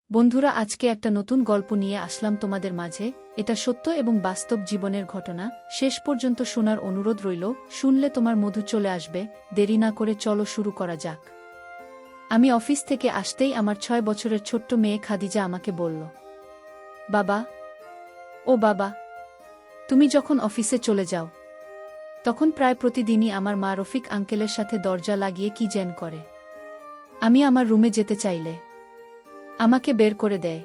বন্ধুরা, আজকে একটা নতুন গল্প নিয়ে আসলাম তোমাদের মাঝে। এটা সত্য এবং বাস্তব জীবনের ঘটনা। শেষ পর্যন্ত শোনার অনুরোধ রইল। শুনলে তোমার মধু চলে আসবে। দেরি না করে চলো শুরু করা যাক। আমি অফিস থেকে আসতেই আমার ৬ বছরের ছোট্ট মেয়ে খাদিজা আমাকে বলল, বাবা, ও বাবা, তুমি যখন অফিসে চলে যাও তখন প্রায় প্রতিদিনই আমার মা রফিক আঙ্কেলের সাথে দরজা লাগিয়ে কি যেন করে। আমি আমার রুমে যেতে চাইলে আমাকে বের করে দেয়।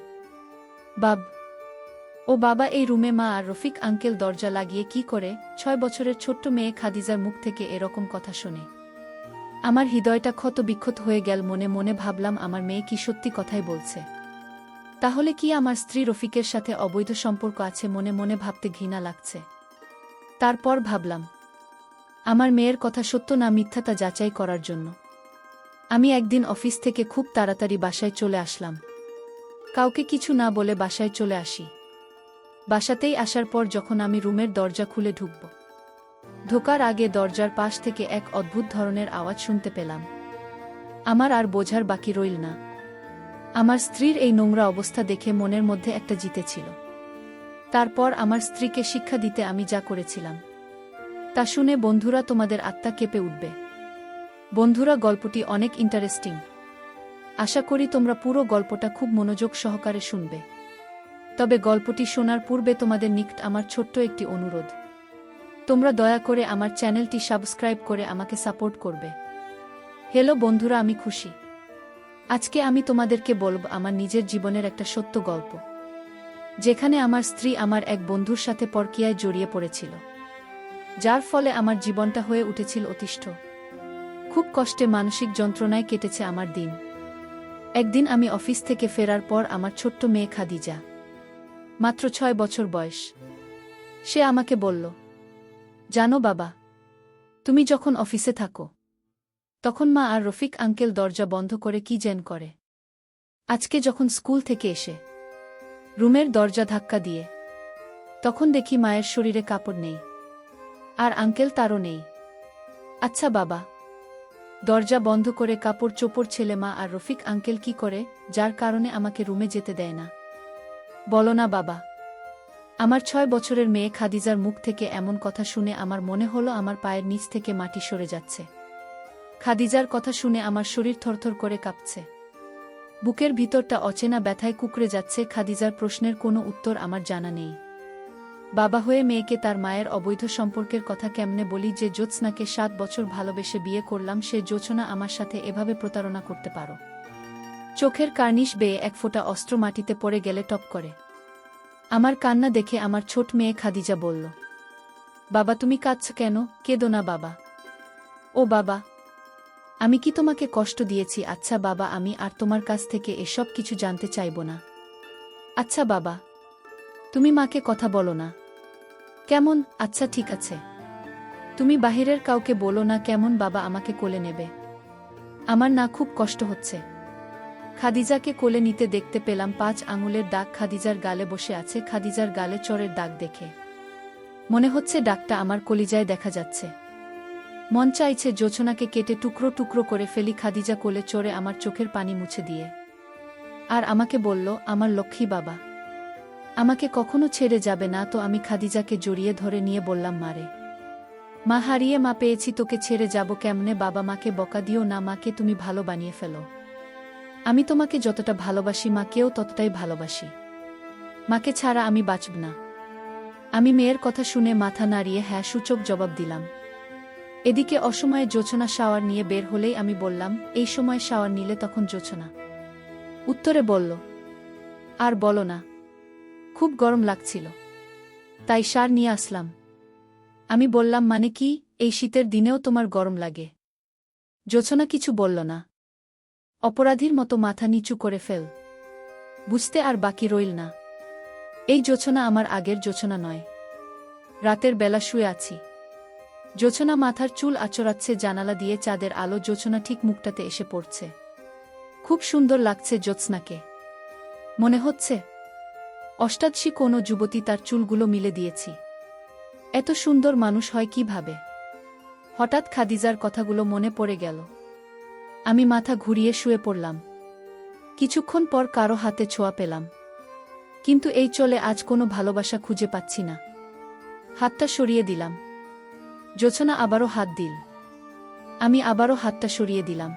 ও বাবা, এই রুমে মা আর রফিক আঙ্কেল দরজা লাগিয়ে কি করে? ৬ বছরের ছোট্ট মেয়ে খাদিজার মুখ থেকে এরকম কথা শুনে আমার হৃদয়টা ক্ষত বিক্ষত হয়ে গেল। মনে মনে ভাবলাম, আমার মেয়ে কি সত্যি কথাই বলছে? তাহলে কি আমার স্ত্রী রফিকের সাথে অবৈধ সম্পর্ক আছে? মনে মনে ভাবতে ঘৃণা লাগছে। তারপর ভাবলাম, আমার মেয়ের কথা সত্য না মিথ্যা তা যাচাই করার জন্য আমি একদিন অফিস থেকে খুব তাড়াতাড়ি বাসায় চলে আসলাম। কাউকে কিছু না বলে বাসায় চলে আসি। বাসাতেই আসার পর যখন আমি রুমের দরজা খুলে ঢুকব, ঢোকার আগে দরজার পাশ থেকে এক অদ্ভুত ধরনের আওয়াজ শুনতে পেলাম। আমার আর বোঝার বাকি রইল না। আমার স্ত্রীর এই নোংরা অবস্থা দেখে মনের মধ্যে একটা জিতেছিল। তারপর আমার স্ত্রীকে শিক্ষা দিতে আমি যা করেছিলাম তা শুনে বন্ধুরা তোমাদের আত্মা কেঁপে উঠবে। বন্ধুরা, গল্পটি অনেক ইন্টারেস্টিং। আশা করি তোমরা পুরো গল্পটা খুব মনোযোগ সহকারে শুনবে। তবে গল্পটি শোনার পূর্বে তোমাদের নিকট আমার ছোট্ট একটি অনুরোধ। তোমরা দয়া করে আমার চ্যানেলটি সাবস্ক্রাইব করে আমাকে সাপোর্ট করবে। হ্যালো বন্ধুরা, আমি খুশি। আজকে আমি তোমাদেরকে বলব আমার নিজের জীবনের একটা সত্য গল্প, যেখানে আমার স্ত্রী আমার এক বন্ধুর সাথে পরকীয়ায় জড়িয়ে পড়েছিল, যার ফলে আমার জীবনটা হয়ে উঠেছিল অতিষ্ঠ। খুব কষ্টে, মানসিক যন্ত্রণায় কেটেছে আমার দিন। একদিন আমি অফিস থেকে ফেরার পর আমার ছোট্ট মেয়ে খাদিজা, মাত্র ৬ বছর বয়স, সে আমাকে বলল, জানো বাবা, তুমি যখন অফিসে থাকো তখন মা আর রফিক আঙ্কেল দরজা বন্ধ করে কি যেন করে। আজকে যখন স্কুল থেকে এসে রুমের দরজা ধাক্কা দিয়ে তখন দেখি মায়ের শরীরে কাপড় নেই, আর আঙ্কেল তারও নেই। আচ্ছা বাবা, দরজা বন্ধ করে কাপড় চোপড় ছেলে মা আর রফিক আঙ্কেল কি করে, যার কারণে আমাকে রুমে যেতে দেয় না? বলো না বাবা। আমার ৬ বছরের মেয়ে খাদিজার মুখ থেকে এমন কথা শুনে আমার মনে হলো আমার পায়ের নিচ থেকে মাটি সরে যাচ্ছে। খাদিজার কথা শুনে আমার শরীর থরথর করে কাঁপছে। বুকের ভিতরটা অচেনা ব্যথায় কুঁকড়ে যাচ্ছে। খাদিজার প্রশ্নের কোনো উত্তর আমার জানা নেই। বাবা হয়ে মেয়েকে তার মায়ের অবৈধ সম্পর্কের কথা কেমনে বলি? যে জ্যোৎস্নাকে ৭ বছর ভালোবেসে বিয়ে করলাম, সে জ্যোৎস্না আমার সাথে এভাবে প্রতারণা করতে পারো? চোখের কার্নিশ বেয়ে এক ফোঁটা অস্ত্র মাটিতে পড়ে গেলে টপ করে। আমার কান্না দেখে আমার ছোট মেয়ে খাদিজা বলল, বাবা তুমি কাঁদছ কেন? কেঁদো না বাবা। ও বাবা, আমি কি তোমাকে কষ্ট দিয়েছি? আচ্ছা বাবা, আমি আর তোমার কাছ থেকে এসব কিছু জানতে চাইব না। আচ্ছা বাবা, তুমি মাকে কথা বলো না কেমন? আচ্ছা ঠিক আছে, তুমি বাহিরের কাউকে বলো না কেমন? বাবা আমাকে কোলে নেবে? আমার না খুব কষ্ট হচ্ছে। খাদিজাকে কোলে নিতে দেখতে পেলাম ৫ আঙুলের দাগ খাদিজার গালে বসে আছে। খাদিজার গালে চড়ের দাগ দেখে মনে হচ্ছে দাগটা আমার কলিজায় দেখা যাচ্ছে। মন চাইছে জোছনাকে কেটে টুকরো টুকরো করে ফেলি। খাদিজা কোলে চড়ে আমার চোখের পানি মুছে দিয়ে আর আমাকে বলল, আমার লক্ষ্মী বাবা, আমাকে কখনো ছেড়ে যাবে না তো? আমি খাদিজাকে জড়িয়ে ধরে নিয়ে বললাম, মারে, মা হারিয়ে মা পেয়েছি, তোকে ছেড়ে যাব কেমনে? বাবা মাকে বকা দিও না, মাকে তুমি ভালো বানিয়ে ফেলো। আমি তোমাকে যতটা ভালোবাসি মাকেও ততটাই ভালোবাসি। মাকে ছাড়া আমি বাঁচব না। আমি মেয়ের কথা শুনে মাথা নাড়িয়ে হ্যাঁ সূচক জবাব দিলাম। এদিকে অসময়ে জোছনা শাওয়ার নিয়ে বের হলেই আমি বললাম, এই সময় শাওয়ার নিলে? তখন জোছনা উত্তরে বলল, আর বলো না, খুব গরম লাগছিল তাই সার নিয়ে আসলাম। আমি বললাম, মানে কি? এই শীতের দিনেও তোমার গরম লাগে? জোছনা কিছু বলল না। অপরাধীর মতো মাথা নিচু করে ফেল। বুঝতে আর বাকি রইল না। এই জোছনা আমার আগের জোছনা নয়। রাতের বেলা শুয়ে আছি, জোছনা মাথার চুল আঁচড়াচ্ছে, জানালা দিয়ে চাঁদের আলো জোছনা ঠিক মুখটাতে এসে পড়ছে। খুব সুন্দর লাগছে জ্যোৎস্নাকে। মনে হচ্ছে অষ্টাদশী কোনো যুবতী তার চুলগুলো মিলে দিয়েছি। এত সুন্দর মানুষ হয় কিভাবে? হঠাৎ খাদিজার কথাগুলো মনে পড়ে গেল। আমি মাথা ঘুরিয়ে শুয়ে পড়লাম। কিছুক্ষণ পর কারো হাতে ছোঁয়া পেলাম, কিন্তু এই চলে আজ কোনো ভালোবাসা খুঁজে পাচ্ছি না। হাতটা সরিয়ে দিলাম। জ্যোৎস্না আবারও হাত দিল। আমি আবারও হাতটা সরিয়ে দিলাম।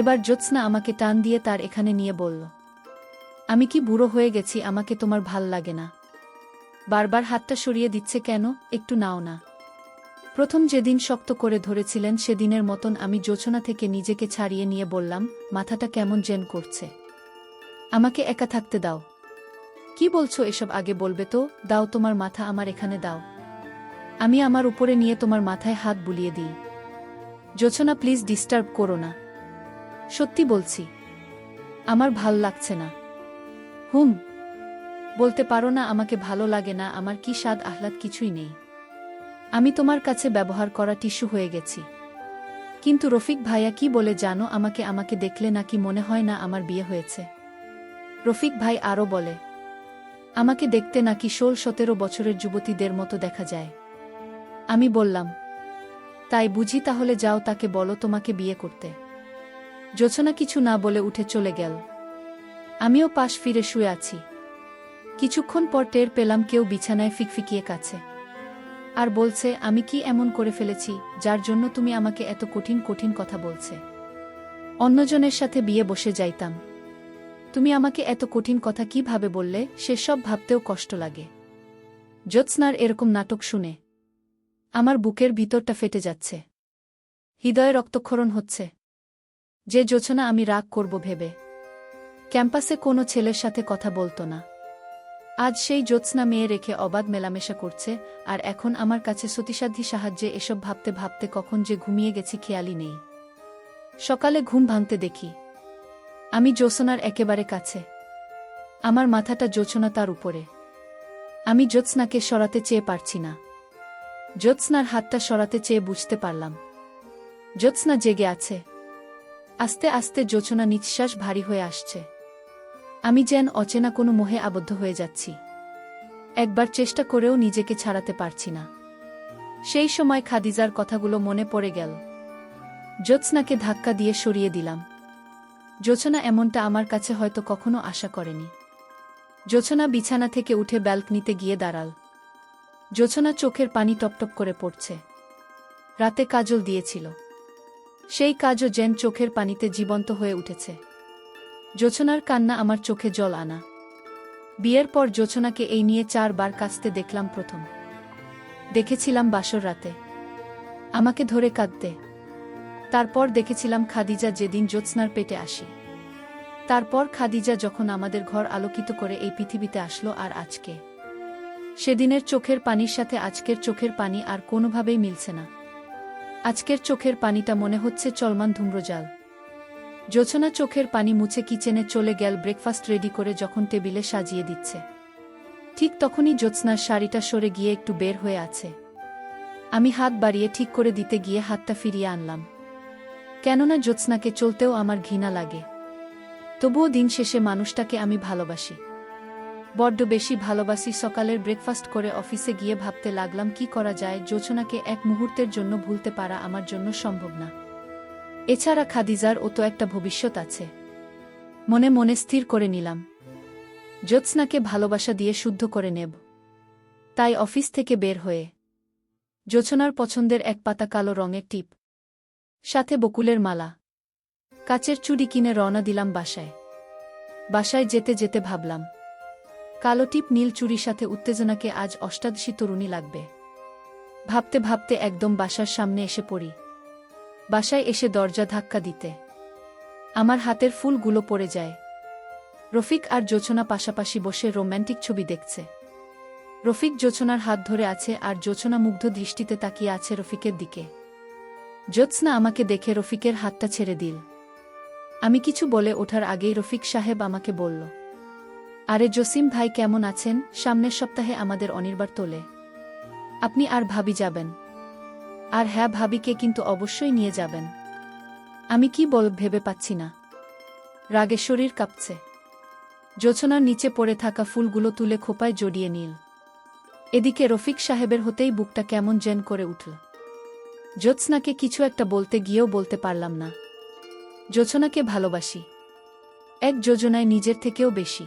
এবার জ্যোৎস্না আমাকে টান দিয়ে তার এখানে নিয়ে বলল, আমি কি বুড়ো হয়ে গেছি, আমাকে তোমার ভাল লাগে না? বারবার হাতটা সরিয়ে দিচ্ছে কেন, একটু নাও না। প্রথম যেদিন শক্ত করে ধরেছিলেন সেদিনের মতন আমি জ্যোৎস্না থেকে নিজেকে ছাড়িয়ে নিয়ে বললাম, মাথাটা কেমন জেন করছে, আমাকে একা থাকতে দাও। কি বলছো এসব, আগে বলবে তো, দাও তোমার মাথা আমার এখানে দাও, আমি আমার উপরে নিয়ে তোমার মাথায় হাত বুলিয়ে দিই। জ্যোৎস্না প্লিজ ডিস্টার্ব করো না, সত্যি বলছি, আমার ভাল লাগছে না। বলতে পারো না আমাকে ভালো লাগে না? আমার কি স্বাদ আহ্লাদ কিছুই নেই, আমি তোমার কাছে ব্যবহার করা টিস্যু হয়ে গেছি। কিন্তু রফিক ভাইয়া কি বলে জানো, আমাকে দেখলে নাকি মনে হয় না আমার বিয়ে হয়েছে। রফিক ভাই আরও বলে, আমাকে দেখতে নাকি 16-17 বছরের যুবতীদের মতো দেখা যায়। আমি বললাম, তাই বুঝি, তাহলে যাও তাকে বলো তোমাকে বিয়ে করতে। জ্যোৎস্না কিছু না বলে উঠে চলে গেল। আমিও পাশ ফিরে শুয়ে আছি। কিছুক্ষণ পর টের পেলাম কেউ বিছানায় ফিকফিকিয়ে কাছে আর বলছে, আমি কি এমন করে ফেলেছি যার জন্য তুমি আমাকে এত কঠিন কঠিন কথা বলছে? অন্যজনের সাথে বিয়ে বসে যাইতাম, তুমি আমাকে এত কঠিন কথা কিভাবে বললে? সেসব ভাবতেও কষ্ট লাগে। জ্যোৎস্নার এরকম নাটক শুনে আমার বুকের ভিতরটা ফেটে যাচ্ছে, হৃদয়ে রক্তক্ষরণ হচ্ছে। যে জ্যোৎস্না আমি রাগ করব ভেবে ক্যাম্পাসে কোনো ছেলের সাথে কথা বলতো না, আজ সেই জ্যোৎস্না মেয়ে রেখে অবাধ মেলামেশা করছে। আর এখন আমার কাছে সতীসাধ্যী সাহায্যে এসব ভাবতে ভাবতে কখন যে ঘুমিয়ে গেছি খেয়ালই নেই। সকালে ঘুম ভাঙতে দেখি আমি জ্যোৎস্নার একেবারে কাছে, আমার মাথাটা জ্যোৎস্না তার উপরে। আমি জ্যোৎস্নাকে সরাতে চেয়ে পারছি না, জ্যোৎস্নার হাতটা সরাতে চেয়ে বুঝতে পারলাম জ্যোৎস্না জেগে আছে। আস্তে আস্তে জ্যোৎস্না নিঃশ্বাস ভারী হয়ে আসছে। আমি যেন অচেনা কোনো মোহে আবদ্ধ হয়ে যাচ্ছি, একবার চেষ্টা করেও নিজেকে ছাড়াতে পারছি না। সেই সময় খাদিজার কথাগুলো মনে পড়ে গেল। জ্যোৎস্নাকে ধাক্কা দিয়ে সরিয়ে দিলাম। জ্যোৎস্না এমনটা আমার কাছে হয়তো কখনো আশা করেনি। জ্যোৎস্না বিছানা থেকে উঠে ব্যালকনিতে গিয়ে দাঁড়াল। জ্যোৎস্না চোখের পানি টপটপ করে পড়ছে। রাতে কাজল দিয়েছিল, সেই কাজও যেন চোখের পানিতে জীবন্ত হয়ে উঠেছে। জ্যোৎস্নার কান্না আমার চোখে জল আনা। বিয়ের পর জ্যোৎস্নাকে এই নিয়ে 4 বার কাঁদতে দেখলাম। প্রথম দেখেছিলাম বাসর রাতে আমাকে ধরে কাঁদতে, তারপর দেখেছিলাম খাদিজা যেদিন জ্যোৎস্নার পেটে আসি, তারপর খাদিজা যখন আমাদের ঘর আলোকিত করে এই পৃথিবীতে আসলো, আর আজকে সেদিনের চোখের পানির সাথে আজকের চোখের পানি আর কোনোভাবেই মিলছে না। আজকের চোখের পানিটা মনে হচ্ছে চলমান ধূম্রজাল। জ্যোৎস্না চোখের পানি মুছে কিচেনে চলে গেল ব্রেকফাস্ট রেডি করে, যখন টেবিলে সাজিয়ে দিচ্ছে ঠিক তখনই জ্যোৎস্নার শাড়িটা সরে গিয়ে একটু বের হয়ে আছে। আমি হাত বাড়িয়ে ঠিক করে দিতে গিয়ে হাতটা ফিরিয়ে আনলাম, কেননা জ্যোৎস্নাকে চলতেও আমার ঘৃণা লাগে। তবুও দিন শেষে মানুষটাকে আমি ভালোবাসি, বড্ড বেশি ভালোবাসি। সকালের ব্রেকফাস্ট করে অফিসে গিয়ে ভাবতে লাগলাম কি করা যায়। জ্যোৎস্নাকে এক মুহূর্তের জন্য ভুলতে পারা আমার জন্য সম্ভব না। এছাড়া খাদিজার ও তো একটা ভবিষ্যৎ আছে। মনে মনে স্থির করে নিলাম জ্যোৎস্নাকে ভালোবাসা দিয়ে শুদ্ধ করে নেব। তাই অফিস থেকে বের হয়ে জ্যোৎস্নার পছন্দের এক পাতা কালো রঙের টিপ, সাথে বকুলের মালা, কাচের চুড়ি কিনে রওনা দিলাম বাসায়। বাসায় যেতে যেতে ভাবলাম, কালো টিপ নীল চুড়ির সাথে উত্তেজনাকে আজ অষ্টাদশী তরুণী লাগবে। ভাবতে ভাবতে একদম বাসার সামনে এসে পড়ি। বাসায় এসে দরজা ধাক্কা দিতে আমার হাতের ফুলগুলো পড়ে যায়। রফিক আর জ্যোৎস্না পাশাপাশি বসে রোম্যান্টিক ছবি দেখছে। রফিক জ্যোৎস্নার হাত ধরে আছে আর জ্যোৎস্না মুগ্ধ দৃষ্টিতে তাকিয়ে আছে রফিকের দিকে। জ্যোৎস্না আমাকে দেখে রফিকের হাতটা ছেড়ে দিল। আমি কিছু বলে ওঠার আগেই রফিক সাহেব আমাকে বলল, আরে জসিম ভাই কেমন আছেন? সামনের সপ্তাহে আমাদের অনির্বার তোলে, আপনি আর ভাবি যাবেন? আর হ্যাঁ, ভাবিকে কিন্তু অবশ্যই নিয়ে যাবেন। আমি কি ভেবে পাচ্ছি না, রাগে শরীর কাঁপছে। জ্যোৎস্নার নিচে পড়ে থাকা ফুলগুলো তুলে খোপায় জড়িয়ে নিল। এদিকে রফিক সাহেবের হতেই বুকটা কেমন যেন করে উঠল। জ্যোৎস্নাকে কিছু একটা বলতে গিয়েও বলতে পারলাম না। জ্যোৎস্নাকে ভালোবাসি, এক যোজনায় নিজের থেকেও বেশি।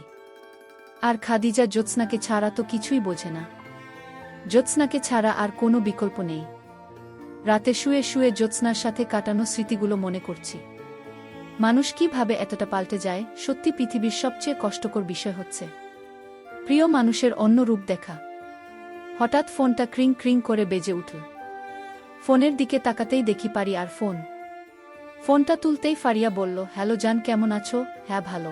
আর খাদিজা জ্যোৎস্নাকে ছাড়া তো কিছুই বোঝে না। জ্যোৎস্নাকে ছাড়া আর কোনো বিকল্প নেই। রাতে শুয়ে শুয়ে জ্যোৎস্নার সাথে কাটানো স্মৃতিগুলো মনে করছি। মানুষ কিভাবে এতটা পাল্টে যায়, সত্যি পৃথিবীর সবচেয়ে কষ্টকর বিষয় হচ্ছে প্রিয় মানুষের অন্য রূপ দেখা। হঠাৎ ফোনটা ক্রিং ক্রিং করে বেজে উঠল। ফোনের দিকে তাকাতেই দেখি ফারিয়ার ফোন। ফোনটা তুলতেই ফারিয়া বলল, হ্যালো জান, কেমন আছো? হ্যাঁ ভালো।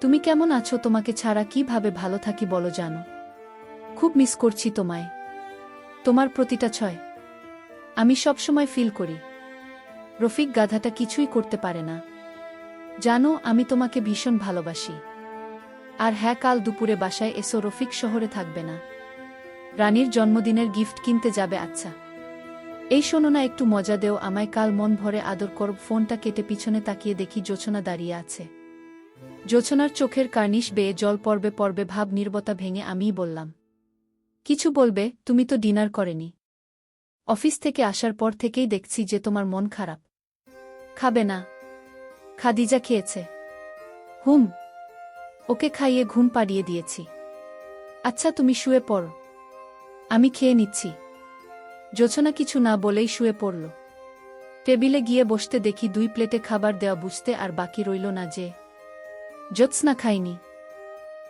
তুমি কেমন আছো? তোমাকে ছাড়া কিভাবে ভালো থাকি বলো জানো। খুব মিস করছি তোমায়, তোমার প্রতিটা ছয় আমি সবসময় ফিল করি। রফিক গাধাটা কিছুই করতে পারে না। জানো আমি তোমাকে ভীষণ ভালোবাসি। আর হ্যাঁ, কাল দুপুরে বাসায় এসো, রফিক শহরে থাকবে না, রানীর জন্মদিনের গিফট কিনতে যাবে। আচ্ছা এই শোনো না, একটু মজা দেও আমায়, কাল মন ভরে আদর করব। ফোনটা কেটে পিছনে তাকিয়ে দেখি জোছনা দাঁড়িয়ে আছে। জোছনার চোখের কার্নিশ বেয়ে জল পড়বে পড়বে ভাব। নীরবতা ভেঙে আমিই বললাম, কিছু বলবে? তুমি তো ডিনার করেনি। অফিস থেকে আসার পর থেকেই দেখছি যে তোমার মন খারাপ। খাবে না? খাদিজা খেয়েছে। হুম, ওকে খাইয়ে ঘুম পাড়িয়ে দিয়েছি। আচ্ছা তুমি শুয়ে পড়ো, আমি খেয়ে নিচ্ছি। জোছনা কিছু না বলেই শুয়ে পড়ল। টেবিলে গিয়ে বসতে দেখি 2 প্লেটে খাবার দেওয়া, বুঝতে আর বাকি রইল না যে জ্যোৎস্না খায়নি।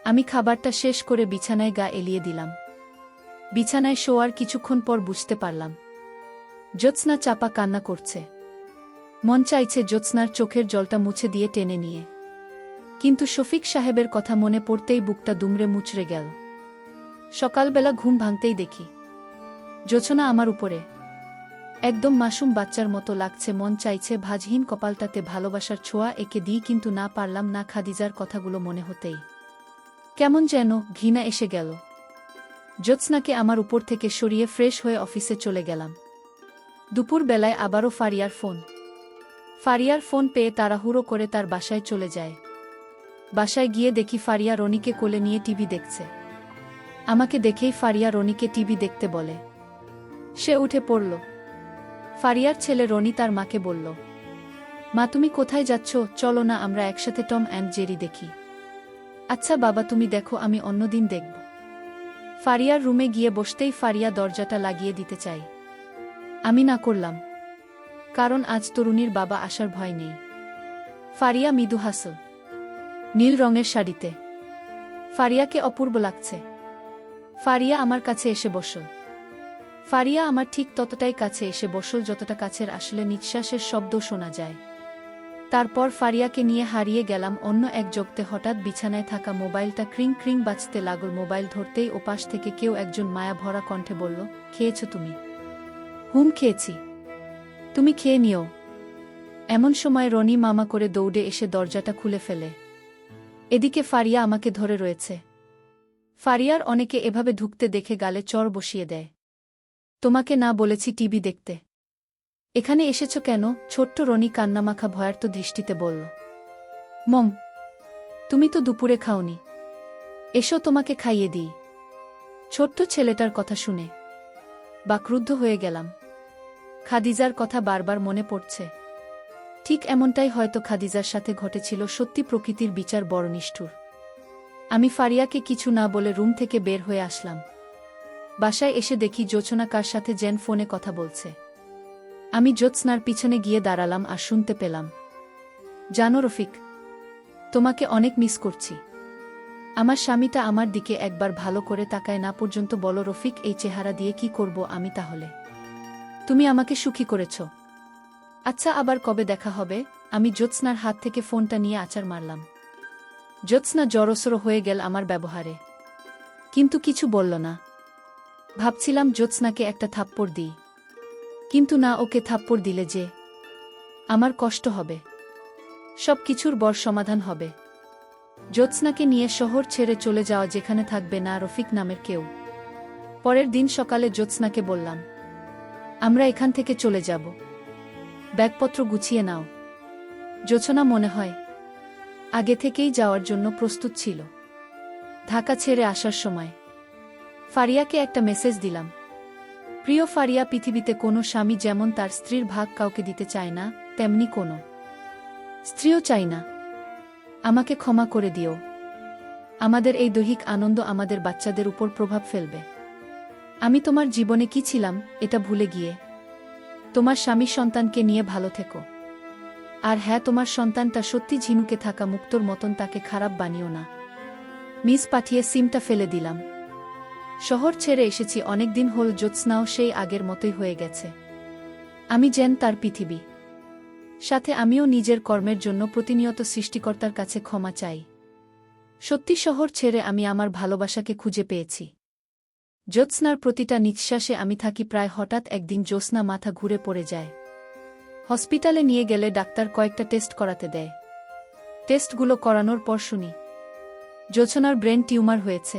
আমি খাবারটা শেষ করে বিছানায় গা এলিয়ে দিলাম। বিছানায় শোয়ার কিছুক্ষণ পর বুঝতে পারলাম জ্যোৎস্না চাপা কান্না করছে। মন চাইছে জ্যোৎস্নার চোখের জলটা মুছে দিয়ে টেনে নিয়ে, কিন্তু শফিক সাহেবের কথা মনে পড়তেই বুকটা দুমড়ে মুচড়ে গেল। সকালবেলা ঘুম ভাঙতেই দেখি জোছনা আমার উপরে, একদম মাসুম বাচ্চার মতো লাগছে। মন চাইছে ভাঁজহীন কপালটাতে ভালোবাসার ছোঁয়া এঁকে দিই, কিন্তু না পারলাম না। খাদিজার কথাগুলো মনে হতেই কেমন যেন ঘৃণা এসে গেল। জ্যোৎস্নাকে আমার উপর থেকে সরিয়ে ফ্রেশ হয়ে অফিসে চলে গেলাম। দুপুর বেলায় আবারও ফারিয়ার ফোন। ফারিয়ার ফোন পেয়ে তাড়াহুড়ো করে তার বাসায় চলে যায়। বাসায় গিয়ে দেখি ফারিয়া রনিকে কোলে নিয়ে টিভি দেখছে। আমাকে দেখেই ফারিয়া রনিকে টিভি দেখতে বলে। সে উঠে পড়ল। ফারিয়ার ছেলে রনি তার মাকে বলল, মা তুমি কোথায় যাচ্ছ? চলো না আমরা একসাথে টম অ্যান্ড জেরি দেখি। আচ্ছা বাবা তুমি দেখো, আমি অন্যদিন দেখব। ফারিয়ার রুমে গিয়ে বসতেই ফারিয়া দরজাটা লাগিয়ে দিতে চাই। আমি না করলাম, কারণ আজ তরুণীর বাবা আসার ভয় নেই। ফারিয়া মৃদু হাসল, নীল রঙের শাড়িতে। ফারিয়াকে অপূর্ব লাগছে। ফারিয়া আমার কাছে এসে বসল। ফারিয়া আমার ঠিক ততটাই কাছে এসে বসল যতটা কাছের আসলে নিঃশ্বাসের শব্দ শোনা যায়। তারপর ফারিয়াকে নিয়ে হারিয়ে গেলাম অন্য এক জগতে। হঠাৎ বিছানায় থাকা মোবাইলটা ক্রিং ক্রিং বাজতে লাগল। মোবাইল ধরতেই ওপাশ থেকে কেউ একজন মায়া ভরা কণ্ঠে বলল, খেয়েছ তুমি? হুম খেয়েছি, তুমি খেয়ে নিও। এমন সময় রনি মামা করে দৌড়ে এসে দরজাটা খুলে ফেলে। এদিকে ফারিয়া আমাকে ধরে রয়েছে। ফারিয়ার অনেকে এভাবে ঢুকতে দেখে গালে চড় বসিয়ে দেয়। তোমাকে না বলেছি টিভি দেখতে, এখানে এসেছ কেন? ছোট্ট রনি কান্নামাখা ভয়ার্ত দৃষ্টিতে বলল, মম তুমি তো দুপুরে খাওনি, এসো তোমাকে খাইয়ে দিই। ছোট্ট ছেলেটার কথা শুনে বাকরুদ্ধ হয়ে গেলাম। খাদিজার কথা বারবার মনে পড়ছে। ঠিক এমনটাই হয়তো খাদিজার সাথে ঘটেছিল। সত্যি প্রকৃতির বিচার বড় নিষ্ঠুর। আমি ফারিয়াকে কিছু না বলে রুম থেকে বের হয়ে আসলাম। বাসায় এসে দেখি জোছনা কার সাথে যেন ফোনে কথা বলছে। আমি জ্যোৎস্নার পিছনে গিয়ে দাঁড়ালাম আর শুনতে পেলাম, জানো রফিক, তোমাকে অনেক মিস করছি। আমার স্বামীটা আমার দিকে একবার ভালো করে তাকায় না পর্যন্ত। বলো রফিক, এই চেহারা দিয়ে কি করব আমি তাহলে? তুমি আমাকে সুখী করেছ। আচ্ছা আবার কবে দেখা হবে? আমি জ্যোৎস্নার হাত থেকে ফোনটা নিয়ে আছাড় মারলাম। জ্যোৎস্না জড়সড় হয়ে গেল আমার ব্যবহারে, কিন্তু কিছু বলল না। ভাবছিলাম জ্যোৎস্নাকে একটা থাপ্পড় দিই, কিন্তু না, ওকে থাপ্পড় দিলে যে আমার কষ্ট হবে। সব কিছুর বড় সমাধান হবে জ্যোৎস্নাকে নিয়ে শহর ছেড়ে চলে যাওয়া, যেখানে থাকবে না রফিক নামের কেউ। পরের দিন সকালে জ্যোৎস্নাকে বললাম, আমরা এখান থেকে চলে যাব, ব্যাগপত্র গুছিয়ে নাও। জোছনা মনে হয় আগে থেকেই যাওয়ার জন্য প্রস্তুত ছিল। ঢাকা ছেড়ে আসার সময় ফারিয়াকে একটা মেসেজ দিলাম, প্রিয় ফারিয়া, পৃথিবীতে কোনো স্বামী যেমন তার স্ত্রীর ভাগ কাউকে দিতে চায় না, তেমনি কোনো স্ত্রীও চাই না আমাকে ক্ষমা করে দিও। আমাদের এই দৈহিক আনন্দ আমাদের বাচ্চাদের উপর প্রভাব ফেলবে। আমি তোমার জীবনে কি ছিলাম এটা ভুলে গিয়ে তোমার স্বামী সন্তানকে নিয়ে ভালো থেকো। আর হ্যাঁ, তোমার সন্তানটা সত্যি ঝিনুকে থাকা মুক্তোর মতন, তাকে খারাপ বানিও না। মিস পাঠিয়ে সিমটা ফেলে দিলাম। শহর ছেড়ে এসেছি অনেকদিন হল, জ্যোৎস্নাও সেই আগের মতোই হয়ে গেছে। আমি যেন তার পৃথিবী। সাথে আমিও নিজের কর্মের জন্য প্রতিনিয়ত সৃষ্টিকর্তার কাছে ক্ষমা চাই। সত্যি শহর ছেড়ে আমি আমার ভালোবাসাকে খুঁজে পেয়েছি। জ্যোৎস্নার প্রতিটা নিঃশ্বাসে আমি থাকি। প্রায় হঠাৎ একদিন জ্যোৎস্না মাথা ঘুরে পড়ে যায়। হসপিটালে নিয়ে গেলে ডাক্তার কয়েকটা টেস্ট করাতে দেয়। টেস্টগুলো করানোর পর শুনি জ্যোৎস্নার ব্রেন টিউমার হয়েছে।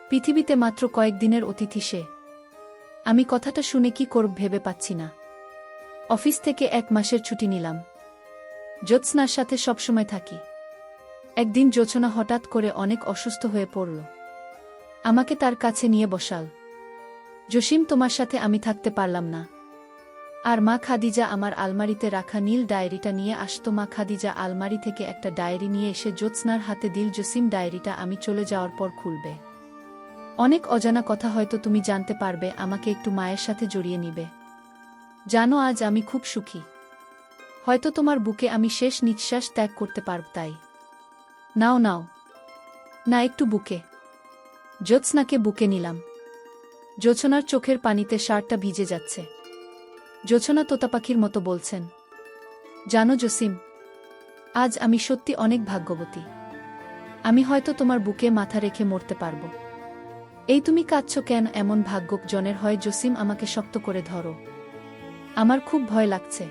পৃথিবীতে মাত্র কয়েকদিনের অতিথি সে। আমি কথাটা শুনে কি করব ভেবে পাচ্ছি না। অফিস থেকে 1 মাসের ছুটি নিলাম। জ্যোৎস্নার সাথে সবসময় থাকি। একদিন জ্যোৎস্না হঠাৎ করে অনেক অসুস্থ হয়ে পড়ল। আমাকে তার কাছে নিয়ে বসাল। জসিম, তোমার সাথে আমি থাকতে পারলাম না। আর মা খাদিজা আমার আলমারিতে রাখা নীল ডায়েরিটা নিয়ে আসতো। মা খাদিজা আলমারি থেকে একটা ডায়েরি নিয়ে এসে জ্যোৎস্নার হাতে দিল। জসিম, ডায়েরিটা আমি চলে যাওয়ার পর খুলবে। অনেক অজানা কথা হয়তো তুমি জানতে পারবে। আমাকে একটু মায়ের সাথে জড়িয়ে নিবে। জানো, আজ আমি খুব সুখী। হয়তো তোমার বুকে আমি শেষ নিঃশ্বাস ত্যাগ করতে পারব। তাই নাও নাও না, একটু বুকে। জ্যোৎস্নাকে বুকে নিলাম। জ্যোৎস্নার চোখের পানিতে শার্টটা ভিজে যাচ্ছে। জ্যোৎস্না তোতাপাখির মতো বলছেন, জানো জসিম, আজ আমি সত্যি অনেক ভাগ্যবতী। আমি হয়তো তোমার বুকে মাথা রেখে মরতে পারব। এই তুমি কাঁদছো কেন? এমন ভাগ্যজনের হয়। জসিম, আমাকে শক্ত করে ধরো। আমার খুব ভয় লাগছে।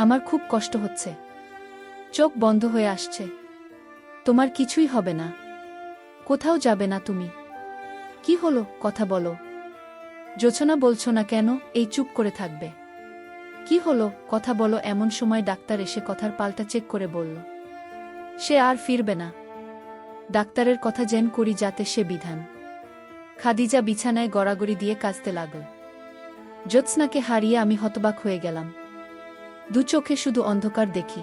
আমার খুব কষ্ট হচ্ছে। চোখ বন্ধ হয়ে আসছে। তোমার কিছুই হবে না। কোথাও যাবে না তুমি। কি হলো? কথা বলো। জ্যোৎস্না, বলছো না কেন? এই চুপ করে থাকবে? কি হলো? কথা বলো। এমন সময় ডাক্তার এসে কথার পাল্টা চেক করে বলল, সে আর ফিরবে না। ডাক্তারের কথা জেন করি যাতে সে বিধান। খাদিজা বিছানায় গড়াগড়ি দিয়ে কাঁদতে লাগল। জ্যোৎস্নাকে হারিয়ে আমি হতবাক হয়ে গেলাম। দু চোখে শুধু অন্ধকার দেখি।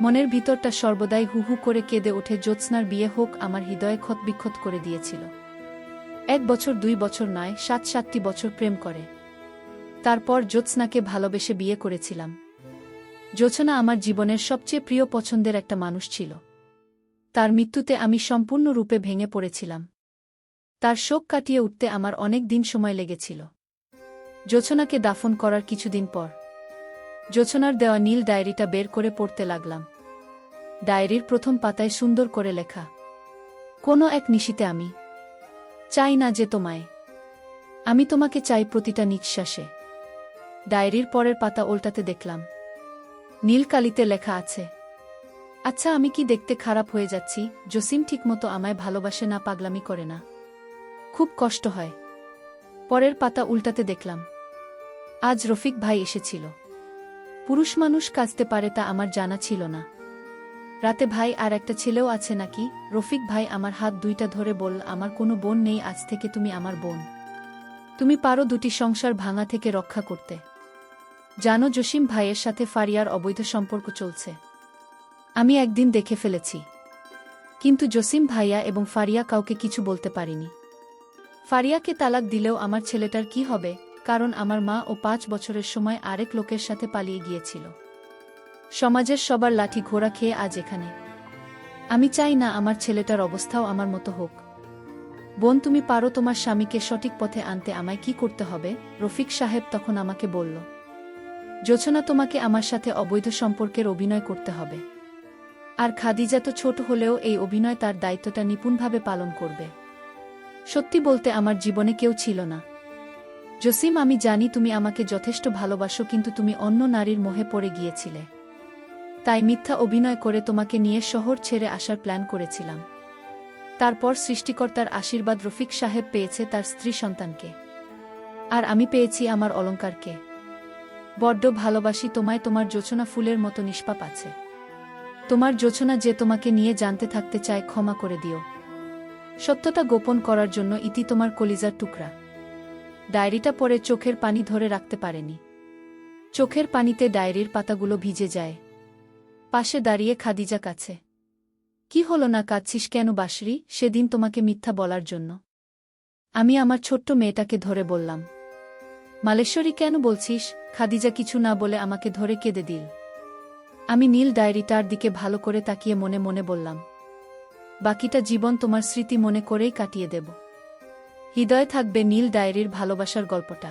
মনের ভিতরটা সর্বদাই হু হু করে কেঁদে ওঠে। জ্যোৎস্নার বিয়ে হোক আমার হৃদয়ে ক্ষতবিক্ষত করে দিয়েছিল। 1 বছর 2 বছর নয়, 7টি বছর প্রেম করে তারপর জ্যোৎস্নাকে ভালোবেসে বিয়ে করেছিলাম। জ্যোৎস্না আমার জীবনের সবচেয়ে প্রিয় পছন্দের একটা মানুষ ছিল। তার মৃত্যুতে আমি সম্পূর্ণরূপে ভেঙে পড়েছিলাম। তার শোক কাটিয়ে উঠতে আমার অনেক দিন সময় লেগেছিল। জ্যোৎস্নাকে দাফন করার কিছুদিন পর জ্যোৎস্নার দেওয়া নীল ডায়েরিটা বের করে পড়তে লাগলাম। ডায়েরির প্রথম পাতায় সুন্দর করে লেখা, কোনো এক নিশীতে আমি চাই না যে তোমায়, আমি তোমাকে চাই প্রতিটা নিঃশ্বাসে। ডায়েরির পরের পাতা ওল্টাতে দেখলাম নীল কালিতে লেখা আছে, আচ্ছা, আমি কি দেখতে খারাপ হয়ে যাচ্ছি? জসিম ঠিকমতো আমায় ভালোবাসে না, পাগলামি করে না, খুব কষ্ট হয়। পরের পাতা উল্টাতে দেখলাম আজ রফিক ভাই এসেছিল। পুরুষ মানুষ কাঁদতে পারে তা আমার জানা ছিল না। রাতে ভাই আর একটা ছেলেও আছে নাকি? রফিক ভাই আমার হাত দুইটা ধরে বলল, আমার কোনো বোন নেই, আজ থেকে তুমি আমার বোন। তুমি পারো 2টি সংসার ভাঙা থেকে রক্ষা করতে। জানো, জসিম ভাইয়ের সাথে ফারিয়ার অবৈধ সম্পর্ক চলছে। আমি একদিন দেখে ফেলেছি। কিন্তু জসিম ভাইয়া এবং ফারিয়া কাউকে কিছু বলতে পারিনি। ফারিয়াকে তালাক দিলেও আমার ছেলেটার কি হবে? কারণ আমার মা ও 5 বছরের সময় আরেক লোকের সাথে পালিয়ে গিয়েছিল। সমাজের সবার লাঠি ঘোড়া খেয়ে আজ এখানে। আমি চাই না আমার ছেলেটার অবস্থাও আমার মতো হোক। বোন, তুমি পারো তোমার স্বামীকে সঠিক পথে আনতে। আমায় কি করতে হবে? রফিক সাহেব তখন আমাকে বলল, জ্যোৎস্না, তোমাকে আমার সাথে অবৈধ সম্পর্কের অভিনয় করতে হবে। আর খাদিজা তো ছোট হলেও এই অভিনয় তার দায়িত্বটা নিপুণভাবে পালন করবে। সত্যি বলতে আমার জীবনে কেউ ছিল না। জসিম, আমি জানি তুমি আমাকে যথেষ্ট ভালোবাসো, কিন্তু তুমি অন্য নারীর মোহে পড়ে গিয়েছিলে। তাই মিথ্যা অভিনয় করে তোমাকে নিয়ে শহর ছেড়ে আসার প্ল্যান করেছিলাম। তারপর সৃষ্টিকর্তার আশীর্বাদ রফিক সাহেব পেয়েছে তার স্ত্রী সন্তানকে। আর আমি পেয়েছি আমার অলংকারকে। বড্ড ভালোবাসি তোমায়। তোমার জ্যোৎস্না ফুলের মতো নিষ্পাপ আছে। তোমার জ্যোৎস্না যে তোমাকে নিয়ে জানতে থাকতে চায়, ক্ষমা করে দিও। সত্যটা গোপন করার জন্য ইতি তোমার কলিজার টুকরা। ডায়েরিটা পড়ে চোখের পানি ধরে রাখতে পারেনি। চোখের পানিতে ডায়েরির পাতাগুলো ভিজে যায়। পাশে দাঁড়িয়ে খাদিজা কাছে। কি হলো না, কাঁদছিস কেন বাসরি? সেদিন তোমাকে মিথ্যা বলার জন্য আমি আমার ছোট্ট মেয়েটাকে ধরে বললাম। মালেশ্বরী কেন বলছিস? খাদিজা কিছু না বলে আমাকে ধরে কেঁদে দিল। আমি নীল ডায়েরিটার দিকে ভালো করে তাকিয়ে মনে মনে বললাম, বাকিটা জীবন তোমার স্মৃতি মনে করেই কাটিয়ে দেব। হৃদয়ে থাকবে নীল ডায়েরির ভালোবাসার গল্পটা।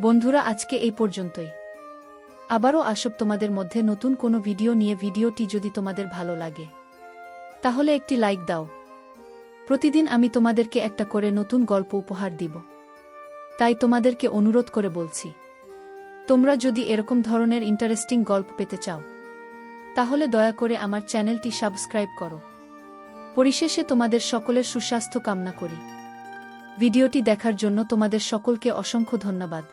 বন্ধুরা, আজকে এই পর্যন্তই। আবারও আসব তোমাদের মধ্যে নতুন কোনো ভিডিও নিয়ে। ভিডিওটি যদি তোমাদের ভালো লাগে তাহলে একটি লাইক দাও। প্রতিদিন আমি তোমাদেরকে একটা করে নতুন গল্প উপহার দিব, তাই তোমাদেরকে অনুরোধ করে বলছি, তোমরা যদি এরকম ধরনের ইন্টারেস্টিং গল্প পেতে চাও তাহলে দয়া করে আমার চ্যানেলটি সাবস্ক্রাইব করো। পরিশেষে তোমাদের সকলের সুস্বাস্থ্য কামনা করি। ভিডিওটি দেখার জন্য তোমাদের সকলকে অসংখ্য ধন্যবাদ।